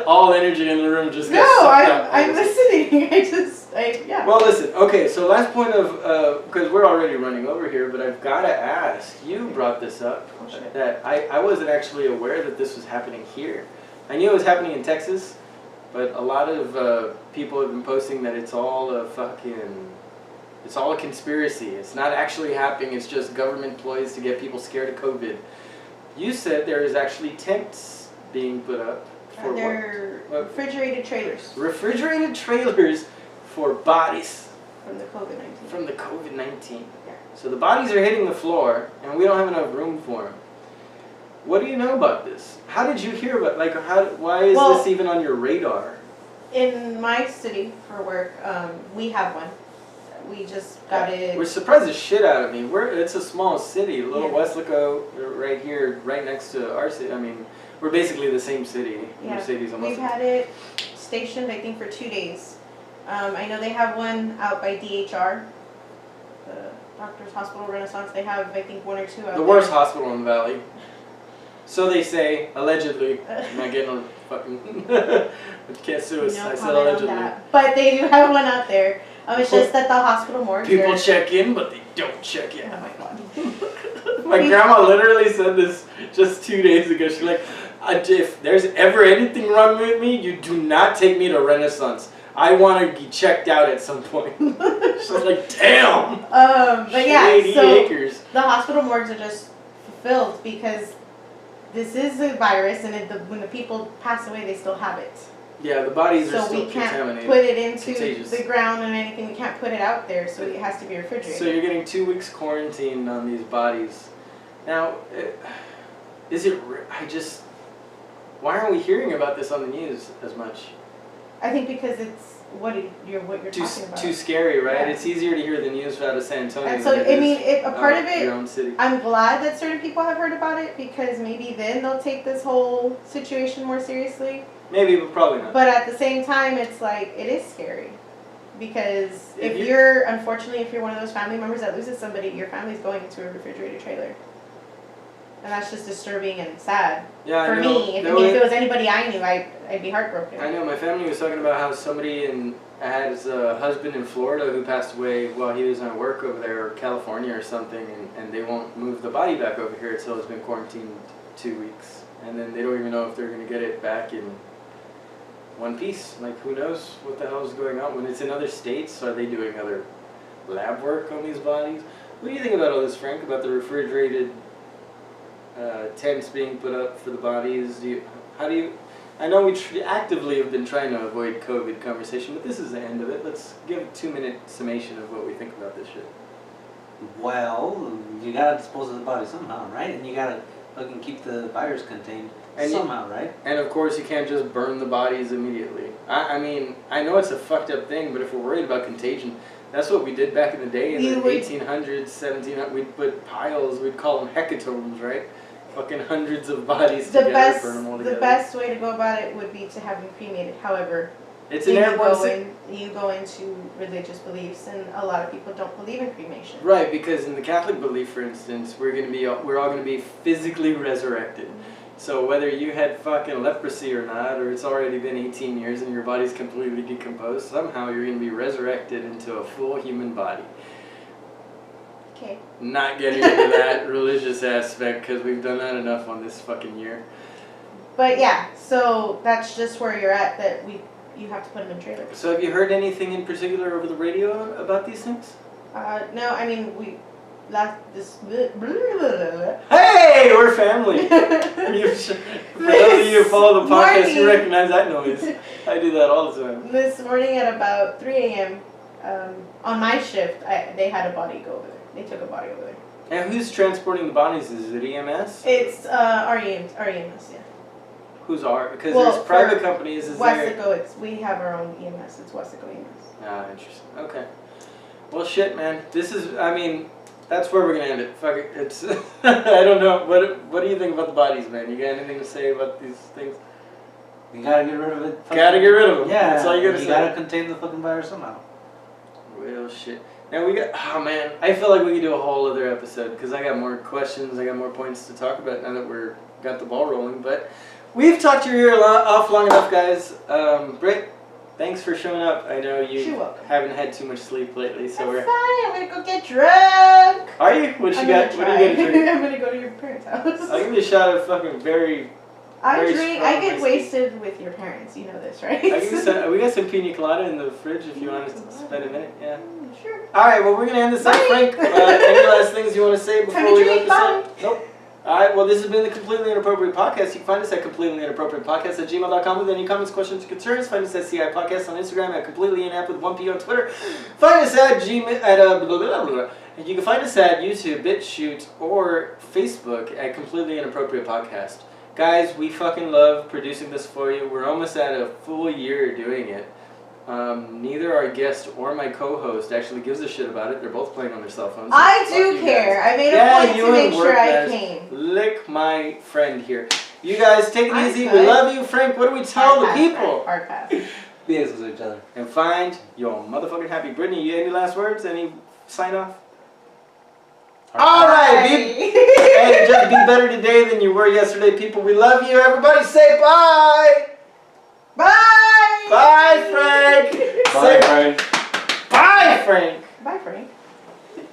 all energy in the room just got sucked out. I'm listening. Yeah. Well, listen, okay, so last point of, because we're already running over here, but I've got to ask, you brought this up, that I wasn't actually aware that this was happening here. I knew it was happening in Texas, but a lot of people have been posting that it's all a conspiracy. It's not actually happening, it's just government ploys to get people scared of COVID. You said there is actually tents being put up for They're refrigerated trailers. Refrigerated trailers for bodies. From the COVID-19. From the COVID-19. Yeah. So the bodies are hitting the floor, and we don't have enough room for them. What do you know about this? How did you hear about, why is this even on your radar? In my city for work, we have one. We just got it. Which surprised the shit out of me. It's a small city, little Weslaco, right here, right next to our city. I mean, we're basically the same city. Yeah. Mercedes almost. We've had it stationed, I think, for 2 days. I know they have one out by DHR, the Doctors Hospital Renaissance. They have, I think, 1 or 2 out there. The worst hospital in the valley. So they say, allegedly. I'm not getting a fucking... can't sue us. I said allegedly. But they do have one out there. It's just that the hospital morgue. People check in, but they don't check in. Oh my God. My grandma literally said this just 2 days ago. She's like, if there's ever anything wrong with me, you do not take me to Renaissance. I want to be checked out at some point. She's like, damn. But yeah, 80 acres. The hospital morgues are just fulfilled because this is a virus, and when the people pass away, they still have it. Yeah, the bodies are so still we can't contaminated. put it into Contagious. the ground and anything. We can't put it out there, so it has to be refrigerated. So you're getting 2 weeks quarantine on these bodies. Now, why aren't we hearing about this on the news as much? I think because it's what you're talking about. Too scary, right? Yeah. It's easier to hear the news out of San Antonio. And so, a part of it, your own city. I'm glad that certain people have heard about it, because maybe then they'll take this whole situation more seriously. Maybe, but probably not. But at the same time, it's like, it is scary. Because if you're one of those family members that loses somebody, your family's going into a refrigerated trailer. And that's just disturbing and sad. Yeah, for me. If it was anybody I knew, I'd be heartbroken. I know, my family was talking about how somebody had a husband in Florida who passed away while he was on work over there, or California or something, and they won't move the body back over here until it's been quarantined 2 weeks. And then they don't even know if they're going to get it back in one piece. Like, who knows what the hell is going on? When it's in other states, are they doing other lab work on these bodies? What do you think about all this, Frank? About the refrigerated tents being put up for the bodies? I know we actively have been trying to avoid COVID conversation, but this is the end of it. Let's give a 2-minute summation of what we think about this shit. Well, you gotta dispose of the body somehow, right? And you gotta fucking keep the virus contained somehow, right? And of course, you can't just burn the bodies immediately. I mean, I know it's a fucked up thing, but if we're worried about contagion, that's what we did back in the day in the 1800s, 1700s. We'd put piles, we'd call them hecatombs, right? Fucking hundreds of bodies together, burn them all together. The best way to go about it would be to have them cremated. However, it's an airborne you go into religious beliefs, and a lot of people don't believe in cremation. Right, because in the Catholic belief, for instance, we're all gonna be physically resurrected. So whether you had fucking leprosy or not, or it's already been 18 years and your body's completely decomposed, somehow you're gonna be resurrected into a full human body. Okay. Not getting into that religious aspect, because we've done that enough on this fucking year. But yeah, so that's just where you're at, that you have to put them in trailers. So have you heard anything in particular over the radio about these things? No, I mean, Hey, we're family. For those of you who follow the podcast, you recognize that noise. I do that all the time. This morning at about 3 a.m., on my shift, they had a body go over there. They took a body over there. And who's transporting the bodies? Is it EMS? It's REMS, yeah. Who's our? Because there's private companies. Wesco, we have our own EMS. It's Wesco EMS. Ah, interesting. Okay. Well, shit, man. This is. I mean, that's where we're gonna end it. Fuck it. It's. I don't know. What do you think about the bodies, man? You got anything to say about these things? You gotta get rid of it. Gotta get rid of them. Yeah. That's all you gotta say. You gotta contain the fucking virus somehow. Real shit. Now we got. Oh man, I feel like we could do a whole other episode because I got more questions. I got more points to talk about now that we're got the ball rolling. But we've talked your ear off long enough, guys. Britt, thanks for showing up. I know you haven't had too much sleep lately, so we're fine. I'm gonna go get drunk. Are you? What you got? What are you gonna drink? I'm gonna go to your parents' house. I'll give you a shot of fucking very. I get wasted with your parents. You know this, right? I give you some, we got some pina colada in the fridge if you want to spend a minute. Yeah. Sure. All right. Well, we're gonna end this up, Frank. Any last things you want to say before we let this out? Nope. All right. Well, this has been the Completely Inappropriate Podcast. You can find us at completelyinappropriatepodcast@gmail.com with any comments, questions, or concerns. Find us at CI Podcast on Instagram, at completelyinap with 1P on Twitter. Find us at and you can find us at YouTube, BitChute, or Facebook at Completely Inappropriate Podcast. Guys, we fucking love producing this for you. We're almost at a full year doing it. Neither our guest or my co-host actually gives a shit about it. They're both playing on their cell phones. I do care. I made a point to make sure I came. Lick my friend here. You guys, take it easy. We love you. Frank, what do we tell the people? Hard pass. Be nice with each other. And find your motherfucking happy. Brittany, you any last words? Any sign off? All right, hey, just be better today than you were yesterday, people. We love you. Everybody say bye. Bye. Bye, Frank. Bye, Frank. Bye, Frank. Bye, Frank.